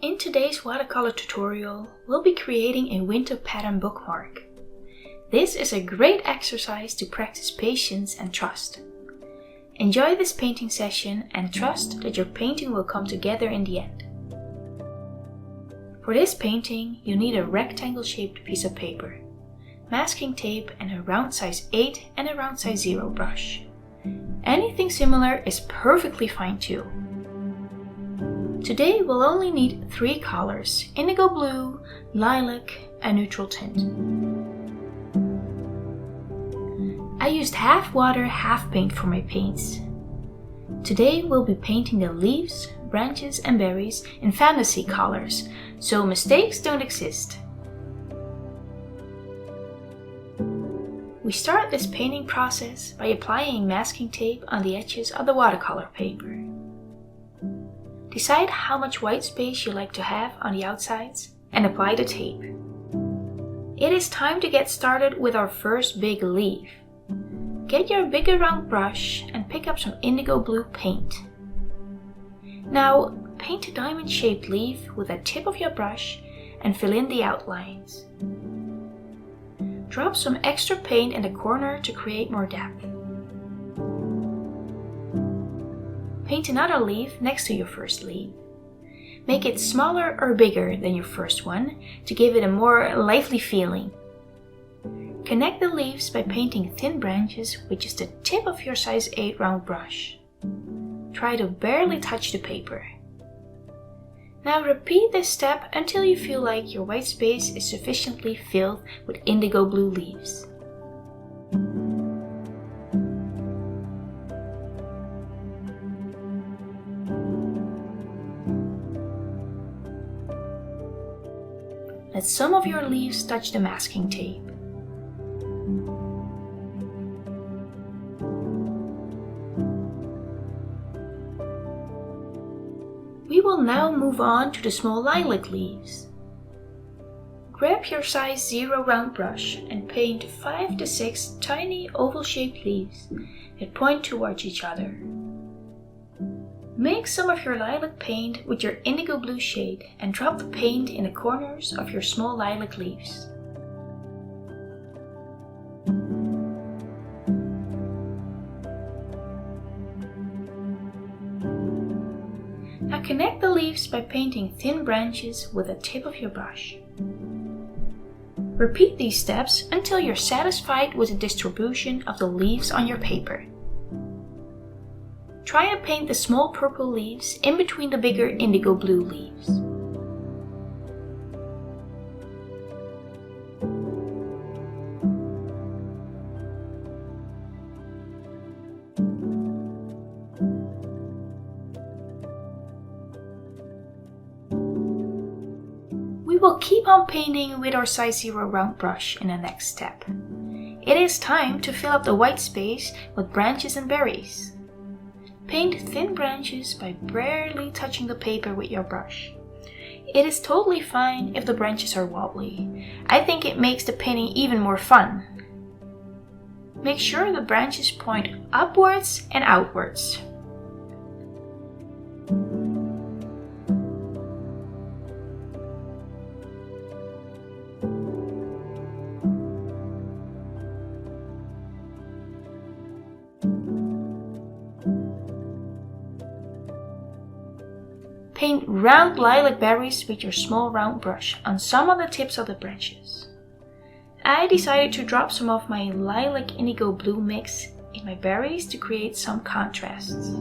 In today's watercolor tutorial, we'll be creating a winter pattern bookmark. This is a great exercise to practice patience and trust. Enjoy this painting session and trust that your painting will come together in the end. For this painting, you need a rectangle-shaped piece of paper, masking tape and a round size 8 and a round size 0 brush. Anything similar is perfectly fine too. Today we'll only need 3 colors: indigo blue, lilac and neutral tint. I used half water, half paint for my paints. Today we'll be painting the leaves, branches and berries in fantasy colors, so mistakes don't exist. We start this painting process by applying masking tape on the edges of the watercolor paper. Decide how much white space you like to have on the outsides and apply the tape. It is time to get started with our first big leaf. Get your bigger round brush and pick up some indigo blue paint. Now paint a diamond-shaped leaf with the tip of your brush and fill in the outlines. Drop some extra paint in the corner to create more depth. Paint another leaf next to your first leaf. Make it smaller or bigger than your first one to give it a more lively feeling. Connect the leaves by painting thin branches with just the tip of your size 8 round brush. Try to barely touch the paper. Now repeat this step until you feel like your white space is sufficiently filled with indigo blue leaves. Let some of your leaves touch the masking tape. We will now move on to the small lilac leaves. Grab your size 0 round brush and paint 5 to 6 tiny oval-shaped leaves that point towards each other. Make some of your lilac paint with your indigo blue shade and drop the paint in the corners of your small lilac leaves. Now connect the leaves by painting thin branches with the tip of your brush. Repeat these steps until you're satisfied with the distribution of the leaves on your paper. Try and paint the small purple leaves in between the bigger indigo blue leaves. We will keep on painting with our size 0 round brush in the next step. It is time to fill up the white space with branches and berries. Paint thin branches by barely touching the paper with your brush. It is totally fine if the branches are wobbly. I think it makes the painting even more fun. Make sure the branches point upwards and outwards. Paint round lilac berries with your small round brush on some of the tips of the branches. I decided to drop some of my lilac indigo blue mix in my berries to create some contrasts.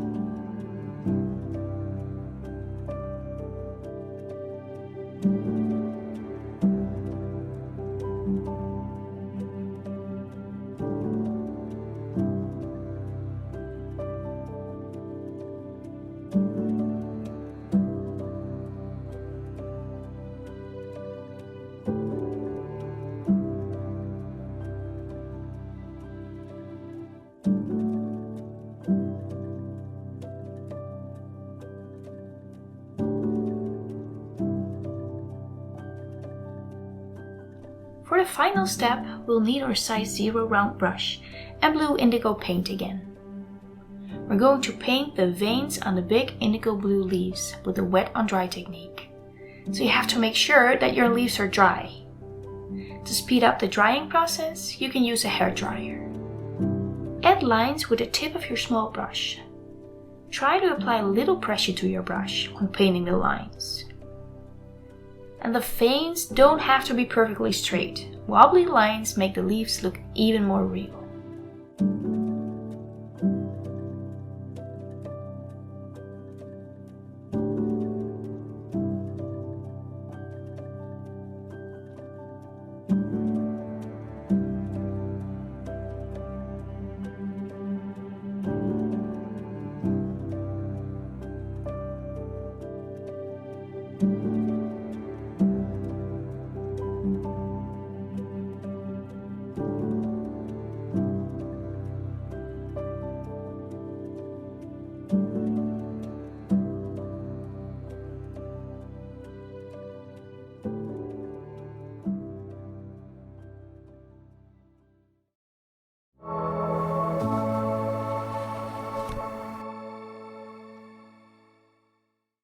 For the final step, we'll need our size 0 round brush and blue indigo paint again. We're going to paint the veins on the big indigo blue leaves with the wet on dry technique. so you have to make sure that your leaves are dry. To speed up the drying process, you can use a hairdryer. Add lines with the tip of your small brush. Try to apply little pressure to your brush when painting the lines. And the veins don't have to be perfectly straight. Wobbly lines make the leaves look even more real.